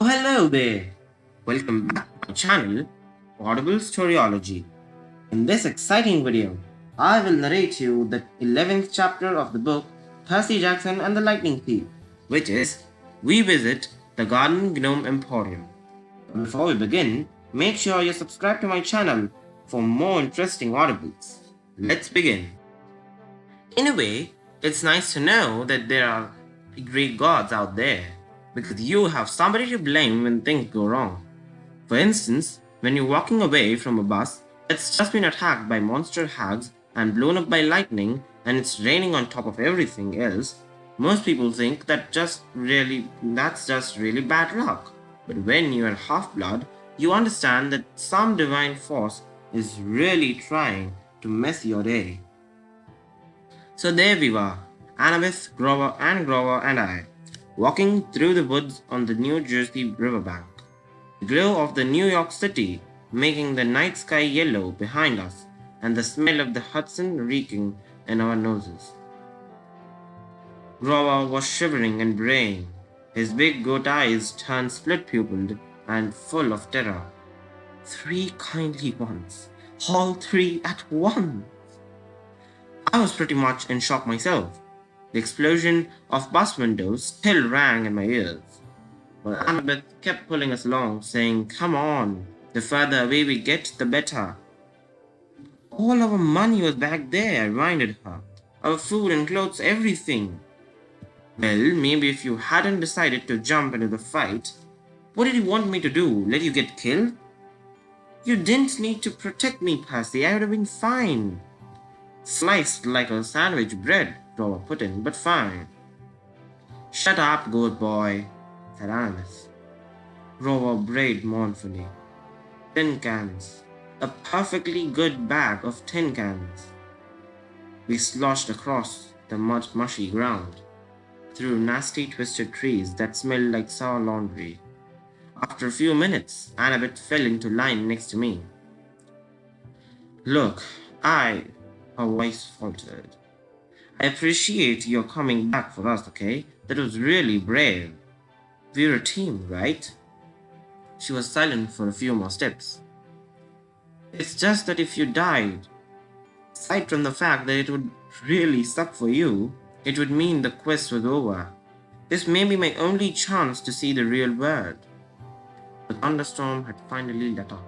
Oh, hello there! Welcome back to my channel, Audible Storiology. In this exciting video, I will narrate you the 11th chapter of the book Percy Jackson and the Lightning Thief, which is We Visit the Gnome Emporium. Before we begin, make sure you subscribe to my channel for more interesting audibles. Let's begin. In a way, it's nice to know that there are Greek gods out there, because you have somebody to blame when things go wrong. For instance, when you're walking away from a bus that's just been attacked by monster hags and blown up by lightning and it's raining on top of everything else, most people think that's just really bad luck. But when you're half-blood, you understand that some divine force is really trying to mess your day. So there we were, Annabeth, Grover, and I, walking through the woods on the New Jersey riverbank. The glow of the New York City making the night sky yellow behind us, and the smell of the Hudson reeking in our noses. Grover was shivering and braying, his big goat eyes turned split-pupilled and full of terror. 3 kindly ones, all 3 at once! I was pretty much in shock myself. The explosion of bus windows still rang in my ears. But Annabeth kept pulling us along, saying, "Come on, the further away we get, the better." "All our money was back there," I reminded her. "Our food and clothes, everything." "Well, maybe if you hadn't decided to jump into the fight, what did you want me to do? Let you get killed?" "You didn't need to protect me, Percy. I would have been fine." "Sliced like a sandwich bread," Grover put in, "but fine." "Shut up, goat boy," said Annabeth. Grover brayed mournfully. "Tin cans. A perfectly good bag of tin cans." We sloshed across the mushy ground, through nasty twisted trees that smelled like sour laundry. After a few minutes, Annabeth fell into line next to me. "Look, her voice faltered. "I appreciate your coming back for us, okay? That was really brave. We're a team, right?" She was silent for a few more steps. "It's just that if you died, aside from the fact that it would really suck for you, it would mean the quest was over. This may be my only chance to see the real world." The thunderstorm had finally let up.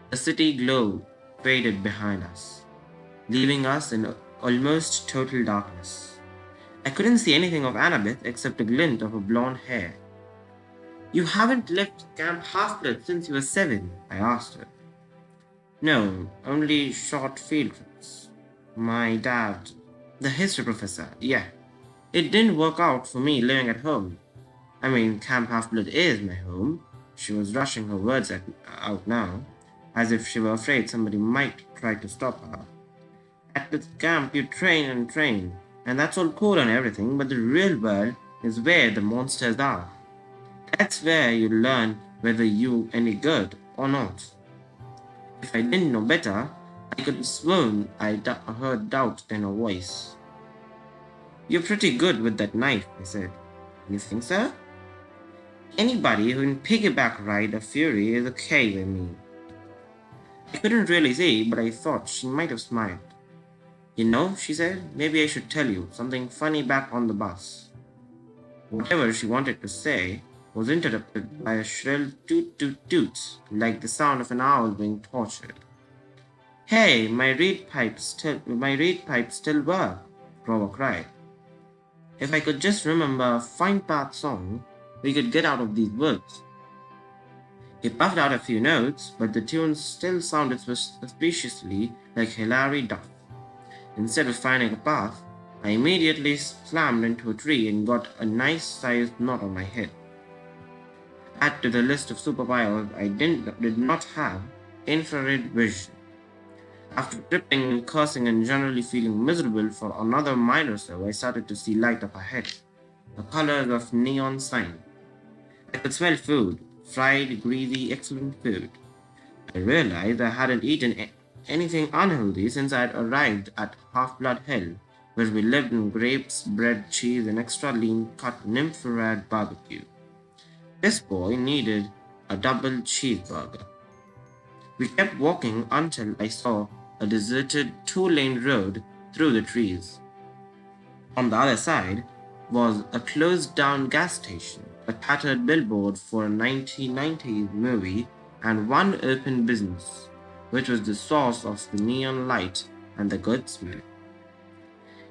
The city glow faded behind us, leaving us in almost total darkness. I couldn't see anything of Annabeth except a glint of her blonde hair. "You haven't left Camp Half-Blood since you were 7, I asked her. "No, only short field trips. My dad, the history professor, yeah. It didn't work out for me living at home. I mean, Camp Half-Blood is my home." She was rushing her words out now, as if she were afraid somebody might try to stop her. "At this camp, you train and train, and that's all cool and everything, but the real world is where the monsters are. That's where you learn whether you're any good or not." If I didn't know better, I could have sworn I heard doubt in her voice. "You're pretty good with that knife," I said. "You think so?" "Anybody who can piggyback ride a Fury is okay with me." I couldn't really see, but I thought she might have smiled. "You know," she said, "maybe I should tell you something funny back on the bus." Whatever she wanted to say was interrupted by a shrill toot toot toot, like the sound of an owl being tortured. "Hey, my reed pipes still work," Grover cried. "If I could just remember a Fine Path song, we could get out of these woods." He puffed out a few notes, but the tune still sounded suspiciously like Hilary Duff. Instead of finding a path, I immediately slammed into a tree and got a nice-sized knot on my head. Add to the list of superpowers I did not have infrared vision. After tripping and cursing and generally feeling miserable for another mile or so, I started to see light up ahead, the colors of neon sign. I could smell food, fried, greasy, excellent food. I realized I hadn't eaten anything unhealthy since I had arrived at Half-Blood Hill, where we lived on grapes, bread, cheese, and extra lean cut nymph-red barbecue. This boy needed a double cheeseburger. We kept walking until I saw a deserted two-lane road through the trees. On the other side was a closed-down gas station, a tattered billboard for a 1990s movie, and one open business, which was the source of the neon light and the good smell.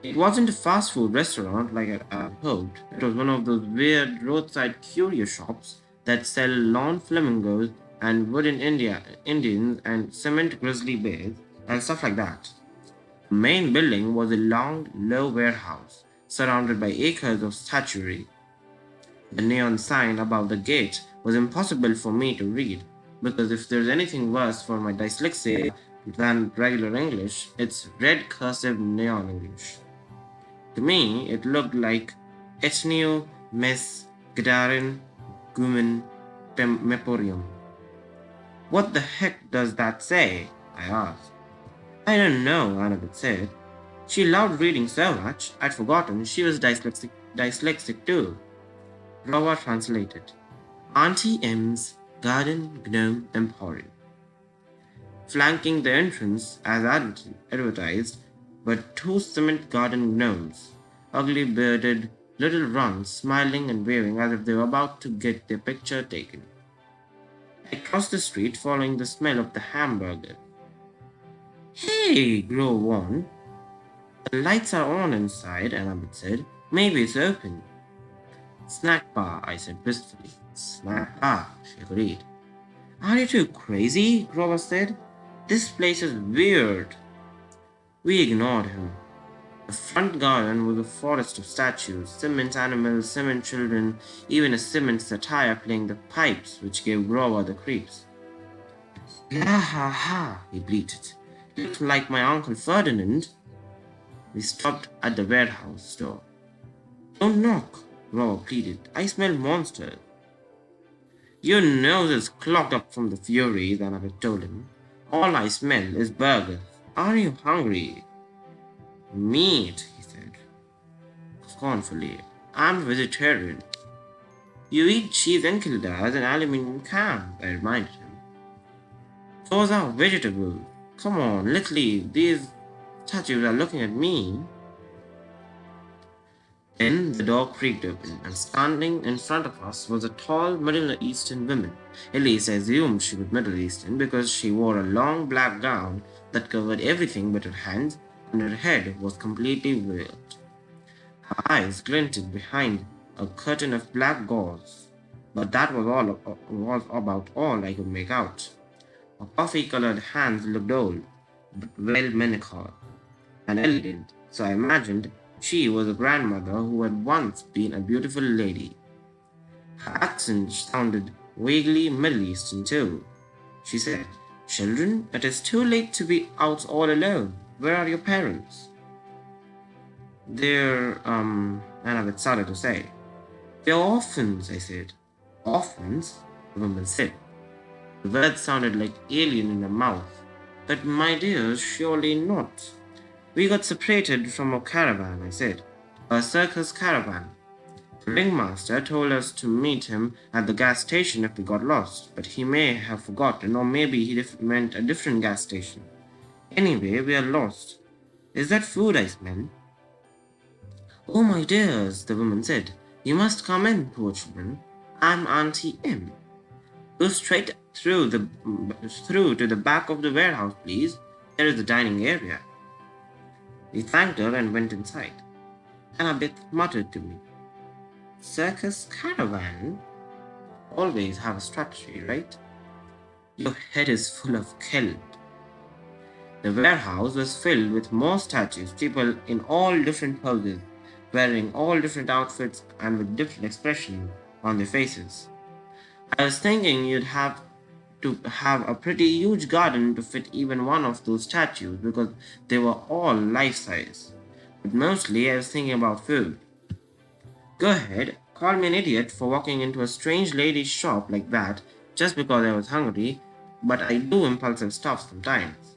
It wasn't a fast food restaurant like I had hoped. It was one of those weird roadside curio shops that sell lawn flamingos and wooden Indians and cement grizzly bears and stuff like that. The main building was a long, low warehouse surrounded by acres of statuary. The neon sign above the gate was impossible for me to read because if there's anything worse for my dyslexia than regular English, it's red cursive neon English. To me, it looked like Ethnio Mes Gdarin Gumen Emporium. What the heck does that say? I asked. I don't know, Annabeth said. She loved reading so much, I'd forgotten she was dyslexic too. Grover translated. Auntie M's Garden Gnome Emporium. Flanking the entrance, as advertised, were two cement garden gnomes, ugly bearded little runs smiling and waving as if they were about to get their picture taken. I crossed the street following the smell of the hamburger. Hey, Grow warned. The lights are on inside, Annabeth said. Maybe it's open. Snack bar, I said wistfully. Snack bar, she agreed. Are you too crazy? Grover said. This place is weird. We ignored him. The front garden was a forest of statues, cement animals, cement children, even a cement satyr playing the pipes, which gave Grover the creeps. La ha ha, he bleated. Looks like my Uncle Ferdinand. We stopped at the warehouse door. Don't knock, Grover pleaded. I smell monsters. Your nose is clogged up from the furies, Annabeth told him. All I smell is burgers. Are you hungry? Meat, he said, scornfully. I'm a vegetarian. You eat cheese and kildars and aluminium cans, I reminded him. Those are vegetables. Come on, literally, these statues are looking at me. Then the door creaked open, and standing in front of us was a tall Middle Eastern woman. At least I assumed she was Middle Eastern because she wore a long black gown that covered everything but her hands, and her head was completely veiled. Her eyes glinted behind a curtain of black gauze, but that was about all I could make out. Her coffee-colored hands looked old, but well manicured and elegant, so I imagined she was a grandmother who had once been a beautiful lady. Her accent sounded vaguely Middle Eastern too. She said, Children, it is too late to be out all alone. Where are your parents? They're, Annabeth started to say. They're orphans, I said. Orphans? The woman said. The words sounded like alien in her mouth. But my dear, surely not. We got separated from a caravan, I said. A circus caravan. The ringmaster told us to meet him at the gas station if we got lost, but he may have forgotten, or maybe he meant a different gas station. Anyway, we are lost. Is that food I smell? Oh, my dears, the woman said. You must come in, poor children. I'm Auntie M. Go straight through to the back of the warehouse, please. There is the dining area. We thanked her and went inside. Annabeth muttered to me, Circus caravan? Always have a strategy, right? Your head is full of kelp. The warehouse was filled with more statues, people in all different poses, wearing all different outfits and with different expressions on their faces. I was thinking you'd have to have a pretty huge garden to fit even one of those statues because they were all life-size. But mostly I was thinking about food. Go ahead, call me an idiot for walking into a strange lady's shop like that just because I was hungry, but I do impulsive stuff sometimes.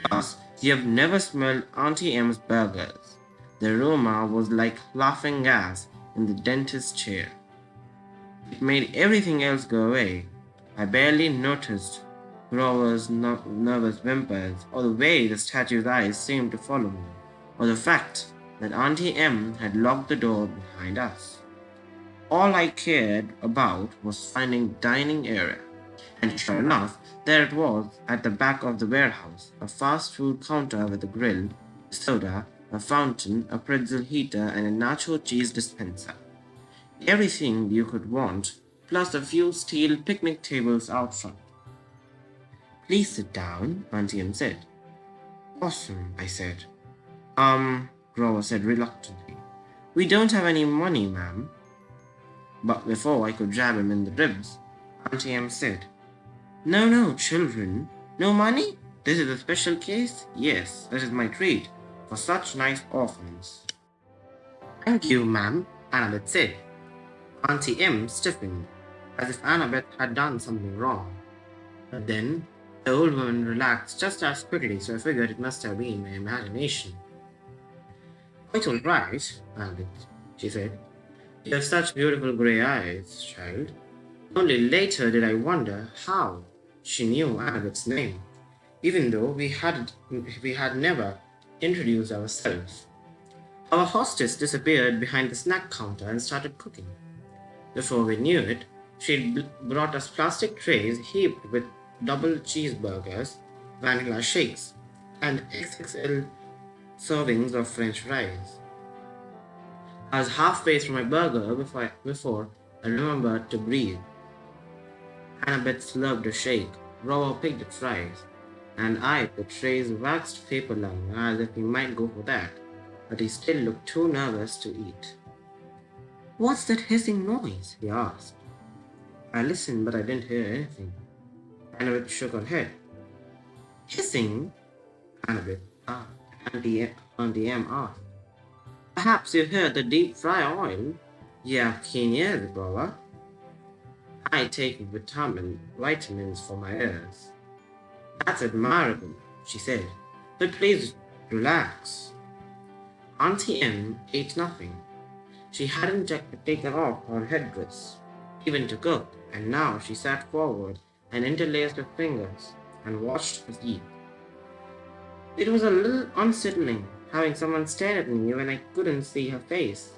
Plus, you have never smelled Auntie M's burgers. The aroma was like laughing gas in the dentist's chair. It made everything else go away. I barely noticed Grover's nervous whimpers, or the way the statue's eyes seemed to follow me, or the fact that Auntie M had locked the door behind us. All I cared about was finding the dining area. And sure enough, there it was at the back of the warehouse, a fast food counter with a grill, a soda, a fountain, a pretzel heater, and a nacho cheese dispenser. Everything you could want, plus a few steel picnic tables out front. Please sit down, Auntie M said. Awesome, I said. Grover said reluctantly. We don't have any money, ma'am. But before I could jab him in the ribs, Auntie M said, No, children. No money? This is a special case? Yes, that is my treat for such nice orphans. Thank you, ma'am, Annabeth said. Auntie M stiffened, as if Annabeth had done something wrong. But then, the old woman relaxed just as quickly, so I figured it must have been my imagination. Quite all right, Annabeth, she said. You have such beautiful grey eyes, child. Only later did I wonder how she knew Annabeth's name, even though we had never introduced ourselves. Our hostess disappeared behind the snack counter and started cooking. Before we knew it, she'd brought us plastic trays heaped with double cheeseburgers, vanilla shakes, and XXL servings of French fries. I was halfway through my burger before I remembered to breathe. Annabeth slurped a shake, Rover picked at fries, and eyed the tray's waxed paper line as if he might go for that, but he still looked too nervous to eat. What's that hissing noise? He asked. I listened, but I didn't hear anything. Annabeth shook her head. Hissing? Annabeth asked. Auntie M asked. Perhaps you heard the deep fry oil? You have keen ears, Grover. I take vitamins for my ears. That's admirable, she said. But please relax. Auntie M ate nothing. She hadn't taken off her headdress, even to cook, and now she sat forward and interlaced her fingers and watched us eat. It was a little unsettling having someone stare at me when I couldn't see her face,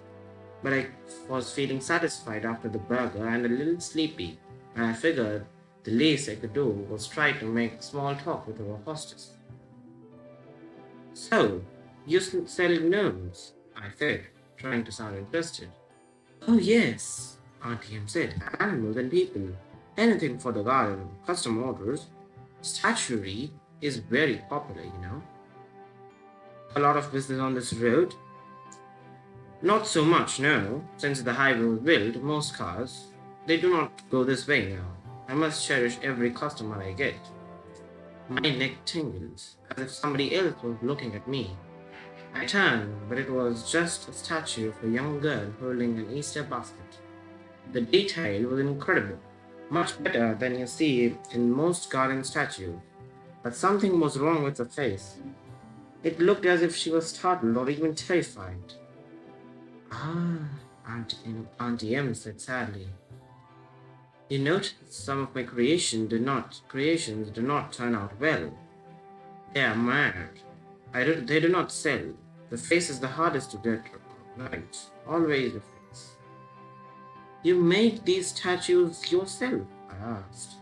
but I was feeling satisfied after the burger and a little sleepy, and I figured the least I could do was try to make small talk with our hostess. So, you sell gnomes? I said, trying to sound interested. Oh yes, Auntie M said, animals and people. Anything for the garden, custom orders. Statuary is very popular, you know. A lot of business on this road? Not so much, no. Since the highway was built, most cars, they do not go this way now. I must cherish every customer I get. My neck tingles, as if somebody else was looking at me. I turned, but it was just a statue of a young girl holding an Easter basket. The detail was incredible, much better than you see in most garden statues. But something was wrong with her face. It looked as if she was startled or even terrified. Ah, Auntie M said sadly. You notice some of my creations do not turn out well. They are mad. They do not sell. The face is the hardest to get right. Always the face. You made these statues yourself? I asked.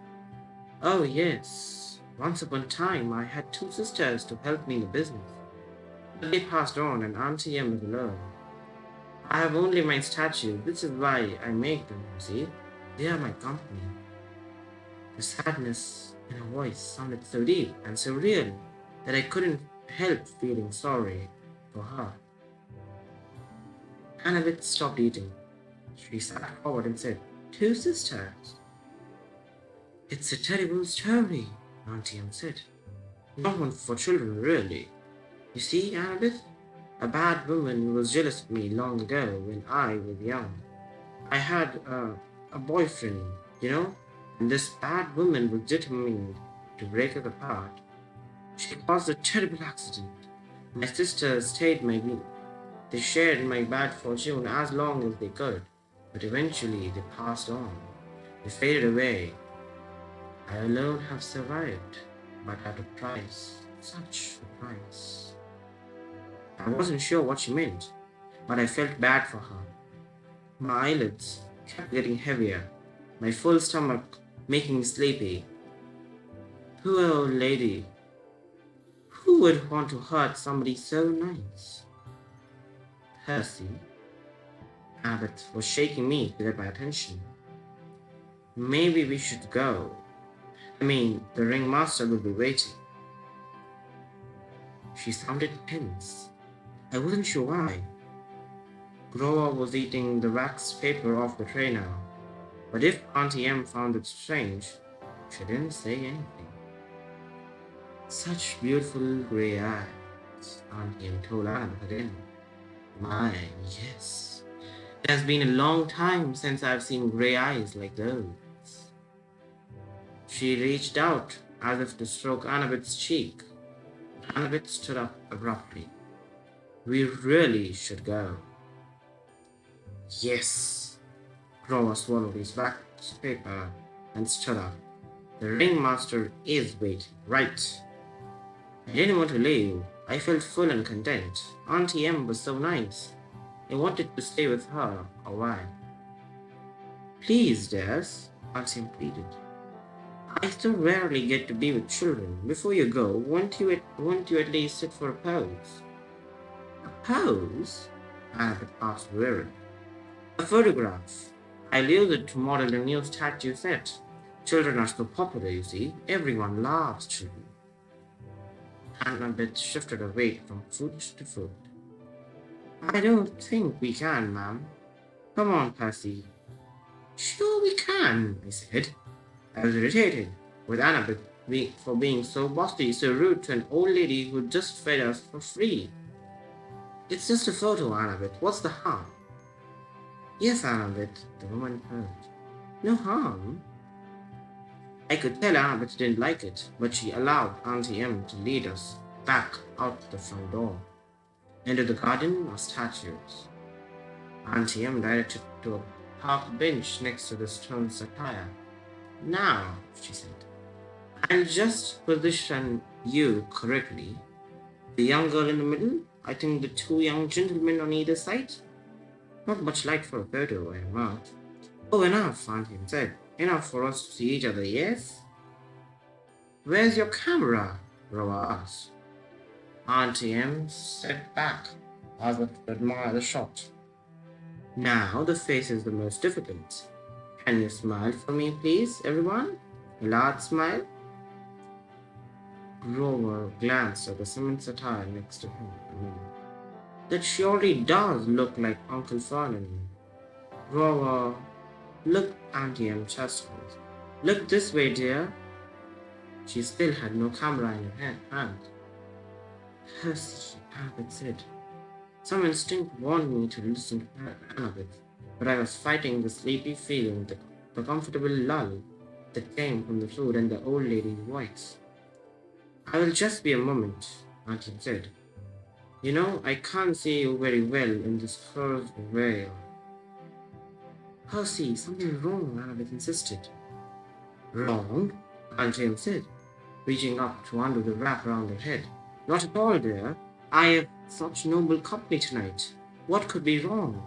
Oh yes. Once upon a time I had two sisters to help me in the business. But they passed on and Auntie M is alone. I have only my statues. This is why I make them, see? They are my company. The sadness in her voice sounded so deep and so real that I couldn't help feeling sorry for her. Annabeth stopped eating. She sat forward and said, Two sisters. It's a terrible story, Auntie M said. Not one for children, really. You see, Annabeth, a bad woman was jealous of me long ago when I was young. I had a boyfriend, you know, and this bad woman was determined to break us apart. She caused a terrible accident. My sisters stayed my wing. They shared my bad fortune as long as they could. but eventually they passed on. They faded away. I alone have survived, but at a price, such a price. I wasn't sure what she meant, but I felt bad for her. My eyelids kept getting heavier, my full stomach making me sleepy. Poor old lady, who would want to hurt somebody so nice? Percy, Abbott was shaking me to get my attention. Maybe we should go. I mean, the ringmaster will be waiting. She sounded tense. I wasn't sure why. Grover was eating the wax paper off the tray now, but if Auntie M found it strange, she didn't say anything. Such beautiful grey eyes, Auntie M told Annabeth again. My, yes. It has been a long time since I've seen grey eyes like those. She reached out as if to stroke Annabeth's cheek. Annabeth stood up abruptly. We really should go. Yes. Grover swallowed his wax paper and stood up. The ringmaster is waiting, right? I didn't want to leave. I felt full and content. Auntie M was so nice. I wanted to stay with her a while. Please, Des, Auntie M pleaded. I so rarely get to be with children. Before you go, won't you at least sit for a pose? A pose? Annabeth asked wearily. A photograph. I'll use it to model a new statue set. Children are so popular, you see. Everyone loves children. Annabeth shifted her weight from foot to foot. I don't think we can, ma'am. Come on, Percy. Sure we can, I said. I was irritated with Annabeth for being so bossy, so rude to an old lady who just fed us for free. It's just a photo, Annabeth. What's the harm? Yes, Annabeth, the woman purred. No harm. I could tell Annabeth didn't like it, but she allowed Auntie M to lead us back out the front door. Into the garden of statues. Auntie M directed to a park bench next to the stone satire. Now, she said, I'll just position you correctly. The young girl in the middle, I think the two young gentlemen on either side. Not much light for a photo, I remarked. Oh, enough, Auntie M said. Enough for us to see each other, yes? Where's your camera? Grover asked. Auntie M stepped back as if to admire the shot. Now the face is the most difficult. Can you smile for me, please, everyone? A large smile? Grover glanced at the cement satire next to him. That surely does look like Uncle Ferdinand. Grover looked Auntie M chastised. Look this way, dear. She still had no camera in her hand. Percy, Annabeth said. Some instinct warned me to listen to Annabeth, but I was fighting the sleepy feeling, the comfortable lull that came from the food and the old lady's voice. I will just be a moment, Auntie said. You know, I can't see you very well in this curved veil. Percy, something wrong, Annabeth insisted. Wrong? Auntie said, reaching up to undo the wrap around her head. Not at all, dear. I have such noble company tonight. What could be wrong?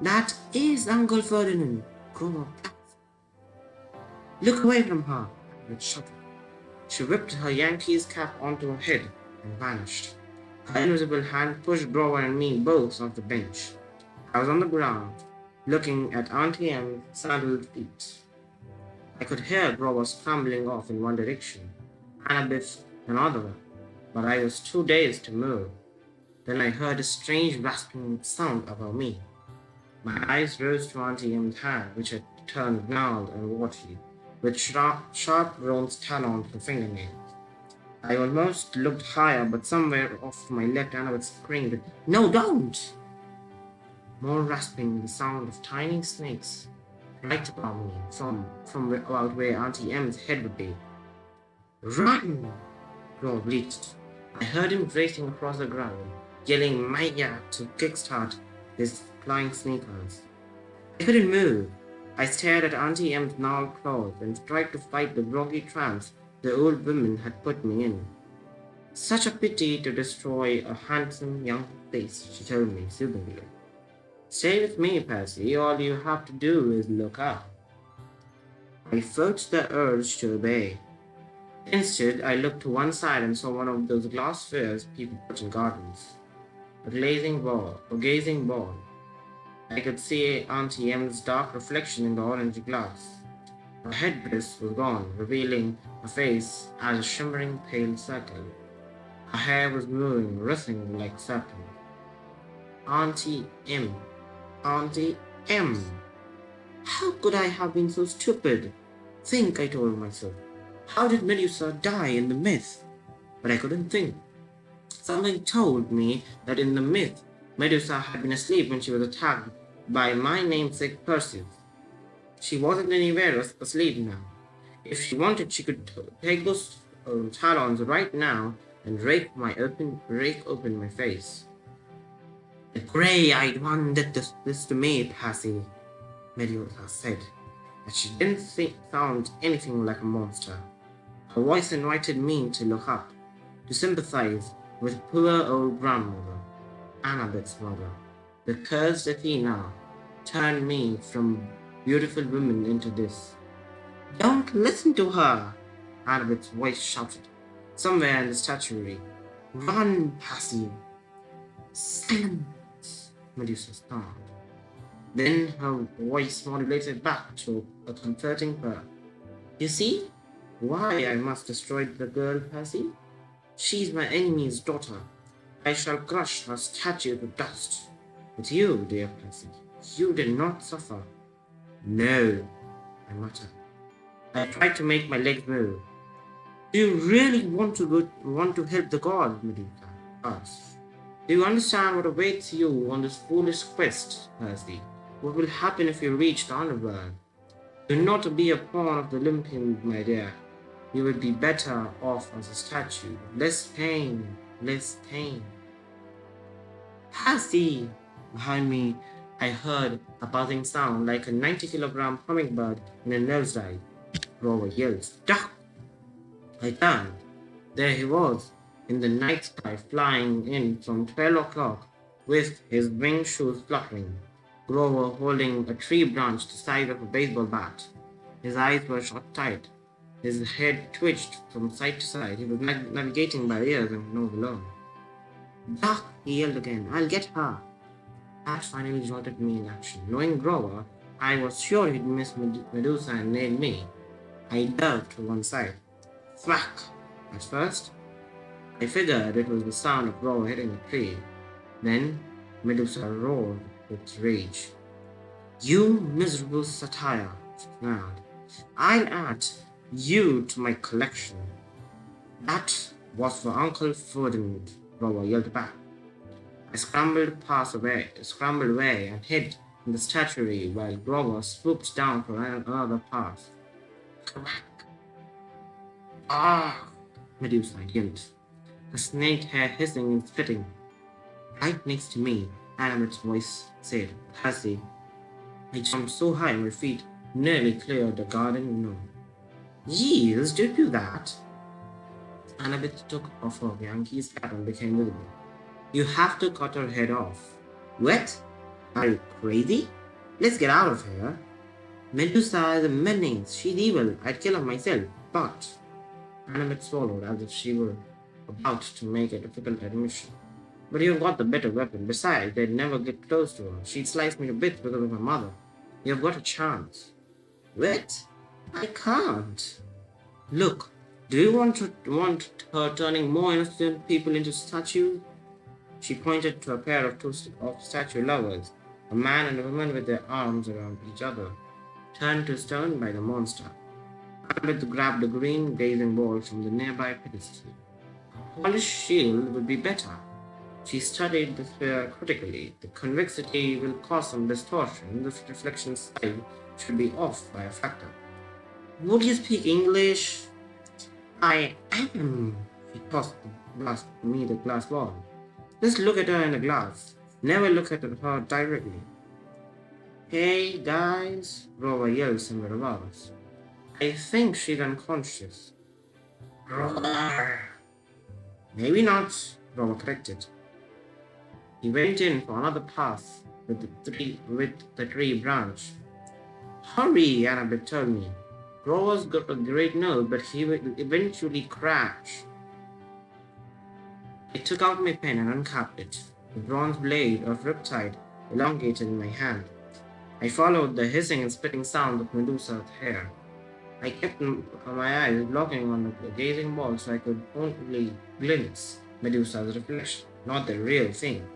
That is Uncle Ferdinand. Grover gasped. Look away from her, Annabeth shuddered. She whipped her Yankees cap onto her head and vanished. Her invisible hand pushed Grover and me both off the bench. I was on the ground, looking at Auntie M's sandaled feet. I could hear Grover scrambling off in one direction, Annabeth another, but I was too dazed to move. Then I heard a strange rasping sound above me. My eyes rose to Auntie M's hand, which had turned gnarled and watery, with sharp bronze talons and fingernails. I almost looked higher, but somewhere off to my left, Annabeth screamed, No, don't! More rasping, the sound of tiny snakes right above me, from about where Auntie M's head would be. Run! Rob bleated. I heard him racing across the ground, yelling Maya to kickstart his flying sneakers. I couldn't move. I stared at Auntie M's gnarled claws and tried to fight the groggy trance the old woman had put me in. Such a pity to destroy a handsome young face, she told me soothingly. Stay with me, Percy. All you have to do is look up. I felt the urge to obey. Instead, I looked to one side and saw one of those glass spheres people put in gardens. A gazing ball. I could see Auntie M's dark reflection in the orange glass. Her headdress was gone, revealing her face as a shimmering pale circle. Her hair was moving, rustling like satin. Auntie M. Auntie M. How could I have been so stupid? Think, I told myself. How did Medusa die in the myth? But I couldn't think. Something told me that in the myth, Medusa had been asleep when she was attacked by my namesake Percy. She wasn't anywhere asleep now. If she wanted, she could take those talons right now and rake open my face. The grey-eyed one did this to me, Percy, Medusa said, but she didn't sound anything like a monster. Her voice invited me to look up, to sympathize with poor old grandmother, Annabeth's mother. The cursed Athena turned me from beautiful woman into this. Don't listen to her, Annabeth's voice shouted, somewhere in the statuary. Run, Percy. Silence, Medusa snarled. Then her voice modulated back to a comforting purr. You see why I must destroy the girl, Percy? She's my enemy's daughter. I shall crush her statue to dust. But you, dear Percy, you did not suffer. No, I muttered. I tried to make my legs move. Do you really want to help the god, Medusa asked. Do you understand what awaits you on this foolish quest, Percy? What will happen if you reach the underworld? Do not be a pawn of the Olympians, my dear. You would be better off as a statue. Less pain, less pain. Percy! Behind me, I heard a buzzing sound like a 90-kilogram hummingbird in a nosedive. Grover yelled, Duck! I turned. There he was, in the night sky, flying in from 12 o'clock, with his wing shoes fluttering. Grover holding a tree branch the size of a baseball bat. His eyes were shut tight. His head twitched from side to side. He was navigating by ears and nose alone. Duck! He yelled again. I'll get her. That finally jolted me in action. Knowing Grover, I was sure he'd miss Medusa and nail me. I dove to one side. Thwack! At first, I figured it was the sound of Grover hitting the tree. Then, Medusa roared with rage. You miserable satire, she snarled. I'll add you to my collection. That was for Uncle Ferdinand, Grover yelled back. I scrambled away and hid in the statuary while Grover swooped down for another pass. Crack! Ah! Medusa yelled, the snake hair hissing and spitting. Right next to me, Annabeth's voice said, Percy. I jumped so high my feet nearly cleared the garden gnome. Years, don't do that. Annabeth took off her Yankee's cap and became visible. You have to cut her head off. What? Are you crazy? Let's get out of here. Medusa is a menace. She's evil. I'd kill her myself. But Annabeth swallowed as if she were about to make a difficult admission. But you've got the better weapon. Besides, they'd never get close to her. She'd slice me to bits because of her mother. You've got a chance. What? I can't. Look, do you want her turning more innocent people into statues? She pointed to a pair of statue lovers, a man and a woman with their arms around each other, turned to stone by the monster. Annabeth grabbed a green gazing ball from the nearby pedestal. A polished shield would be better. She studied the sphere critically. The convexity will cause some distortion. The reflection side should be off by a factor. Would you speak English? I am. She tossed the glass ball. Just look at her in the glass. Never look at her directly. Hey guys, Grover yelled somewhere above us. I think she's unconscious. Grover! Maybe not, Grover corrected. He went in for another pass with the tree branch. Hurry, Annabeth told me. Grover's got a great nerve, but he will eventually crash. I took out my pen and uncapped it. The bronze blade of riptide elongated in my hand. I followed the hissing and spitting sound of Medusa's hair. I kept my eyes locking on the gazing ball so I could only glimpse Medusa's reflection, not the real thing.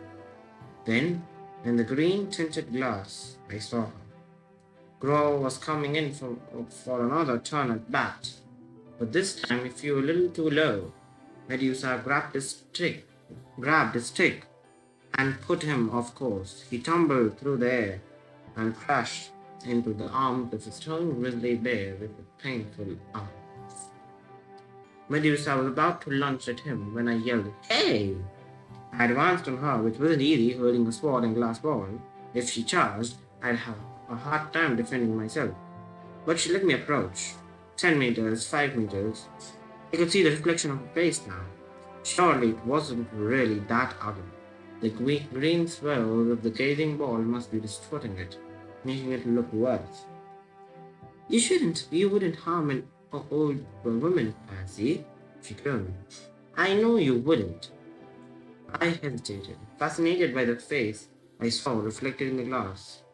Then, in the green tinted glass, I saw her. Grover was coming in for another turn at bat, but this time he flew a little too low. Medusa grabbed his stick, and put him off course. He tumbled through the air and crashed into the arms of a stone grizzly bear with a painful arm. Medusa was about to lunge at him when I yelled, "Hey!" I advanced on her, which wasn't easy, holding a sword and glass ball. If she charged, I'd have a hard time defending myself. But she let me approach. 10 meters, 5 meters. I could see the reflection of her face now. Surely it wasn't really that ugly. The green swirl of the gazing ball must be distorting it, making it look worse. You wouldn't harm an old woman, Percy, she groaned. I know you wouldn't. I hesitated, fascinated by the face I saw reflected in the glass.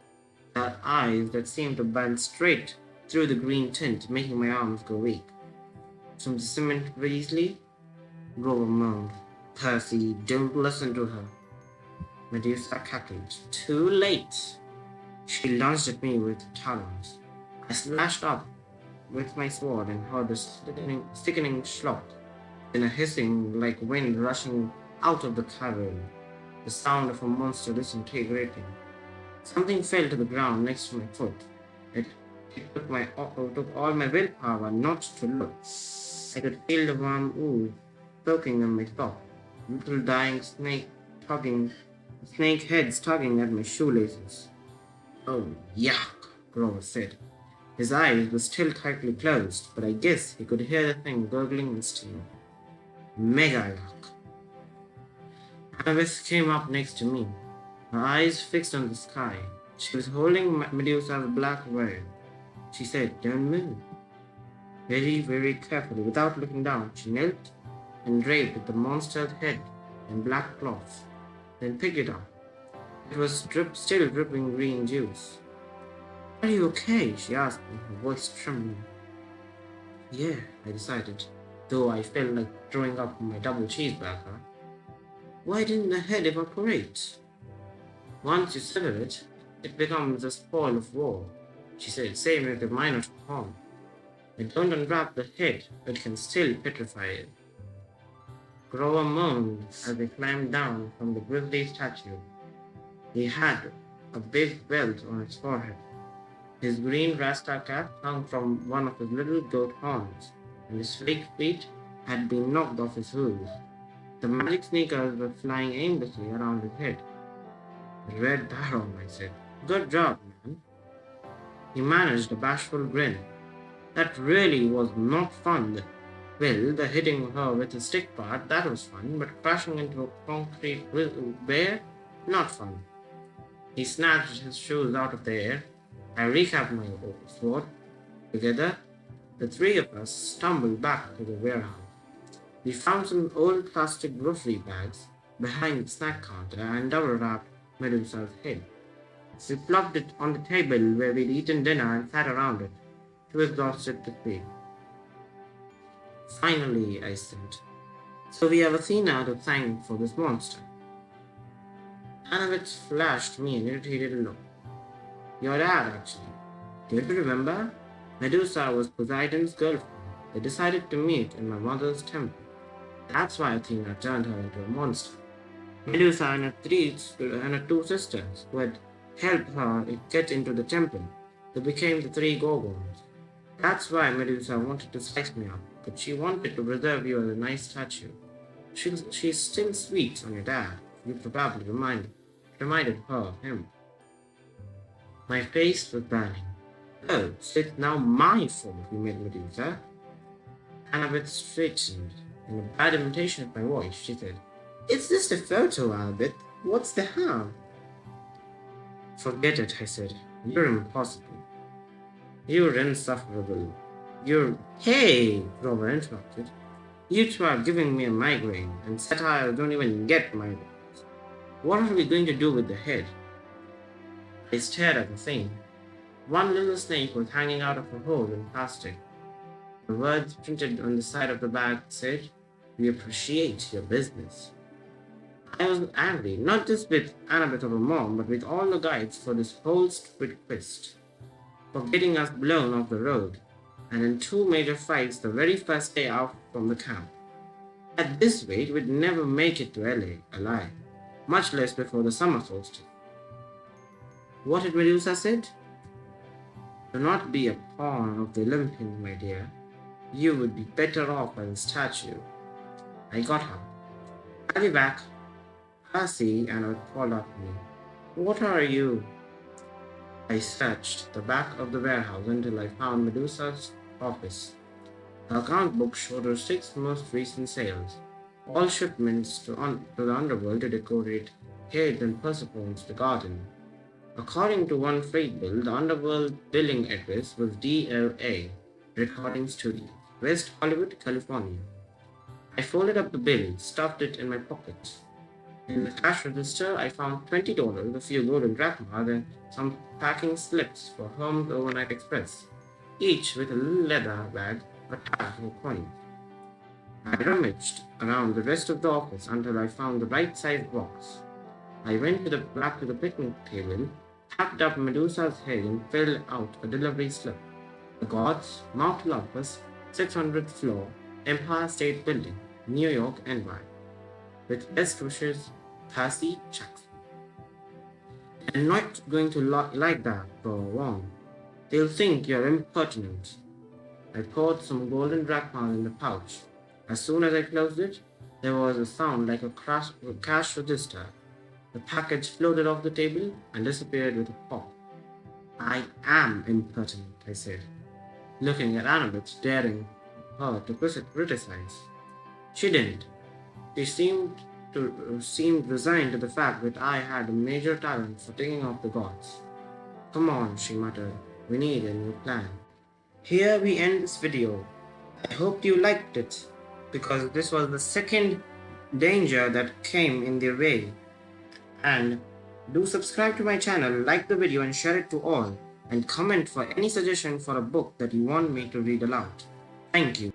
The eyes that seemed to bend straight through the green tint, making my arms go weak. From the cement Weasley, Grover moaned. Percy, don't listen to her. Medusa cackled. Too late. She lunged at me with talons. I slashed up with my sword and heard a sickening slop, then a hissing like wind rushing out of the cavern, the sound of a monster disintegrating. Something fell to the ground next to my foot. It took all my willpower not to look. I could feel the warm ooze soaking on my sock, little dying snake heads tugging at my shoelaces. Oh, yuck, Grover said. His eyes were still tightly closed, but I guess he could hear the thing gurgling and steaming. Mega yuck. Annabeth came up next to me, her eyes fixed on the sky. She was holding Medusa's black veil. She said, Don't move. Very, very carefully, without looking down, she knelt and draped the monster's head in black cloth, then picked it up. It was still dripping green juice. Are you okay? She asked me, her voice trembling. Yeah, I decided, though I felt like throwing up my double cheeseburger. Why didn't the head evaporate? Once you sever it, it becomes the spoil of war, she said, same with the minor harm. I don't unwrap the head, but can still petrify it. Grover moaned as they climbed down from the grizzly statue. He had a big welt on his forehead. His green rasta cap hung from one of his little goat horns, and his fake feet had been knocked off his hooves. The magic sneakers were flying aimlessly around his head. Red Baron, I said. Good job, man. He managed a bashful grin. That really was not fun. Well, the hitting her with a stick part, that was fun, but crashing into a concrete bear, not fun. He snatched his shoes out of the air. I recapped my sword. Together, the three of us stumbled back to the warehouse. We found some old plastic grocery bags behind the snack counter and double-wrapped Medusa's head. We plopped it on the table where we'd eaten dinner and sat around it, too exhausted to speak. Finally, I said, so we have Athena to thank for this monster. Annabeth flashed me an irritated look. Your dad, actually. Don't you remember? Medusa was Poseidon's girlfriend. They decided to meet in my mother's temple. That's why Athena turned her into a monster. Medusa and her two sisters, who had helped her get into the temple, they became the three Gorgons. That's why Medusa wanted to slice me up, but she wanted to preserve you as a nice statue. She's still sweet on your dad. You probably reminded her of him. My face was burning. Oh, so it's now my fault we made Medusa. Annabeth straightened. In a bad imitation of my voice, she said, "It's just a photo, Albert. What's the harm?" "Forget it," I said. "You're impossible. You're insufferable. You're—" "Hey!" Robert interrupted. "You two are giving me a migraine, and satire don't even get migraines. What are we going to do with the head?" I stared at the thing. One little snake was hanging out of a hole in plastic. The words printed on the side of the bag said, "We appreciate your business." I was angry, not just with Annabeth or her mom, but with all the guides for this whole stupid quest, for getting us blown off the road, and in two major fights the very first day out from the camp. At this rate, we'd never make it to LA alive, much less before the summer solstice. What had Medusa said? "Do not be a pawn of the Olympians, my dear. You would be better off as a statue." I got up. "I'll be back." Percy and I called up me. "What are you?" I searched the back of the warehouse until I found Medusa's office. The account book showed her 6 most recent sales, all shipments to the underworld to decorate heads and Persepone's the garden. According to one freight bill, the underworld billing address was DLA, Recording Studios, West Hollywood, California. I folded up the bill, stuffed it in my pocket. In the cash register, I found $20, a few golden drachmas, and some packing slips for Home's Overnight Express, each with a little leather bag attached with coins. I rummaged around the rest of the office until I found the right-sized box. I went back to the picnic table, tapped up Medusa's head, and filled out a delivery slip. The Gods, Mount Olympus, 600th floor, Empire State Building, New York, NY. With best wishes, Percy Jackson. "I'm not going to like that for long. They'll think you're impertinent." I poured some golden drachmas in the pouch. As soon as I closed it, there was a sound like a cash register. The package floated off the table and disappeared with a pop. "I am impertinent," I said, looking at Annabeth, daring her to criticize. She didn't. She seemed resigned to the fact that I had a major talent for taking off the gods. "Come on," she muttered. "We need a new plan." Here we end this video. I hope you liked it, because this was the second danger that came in their way. And do subscribe to my channel, like the video and share it to all, and comment for any suggestion for a book that you want me to read aloud. Thank you.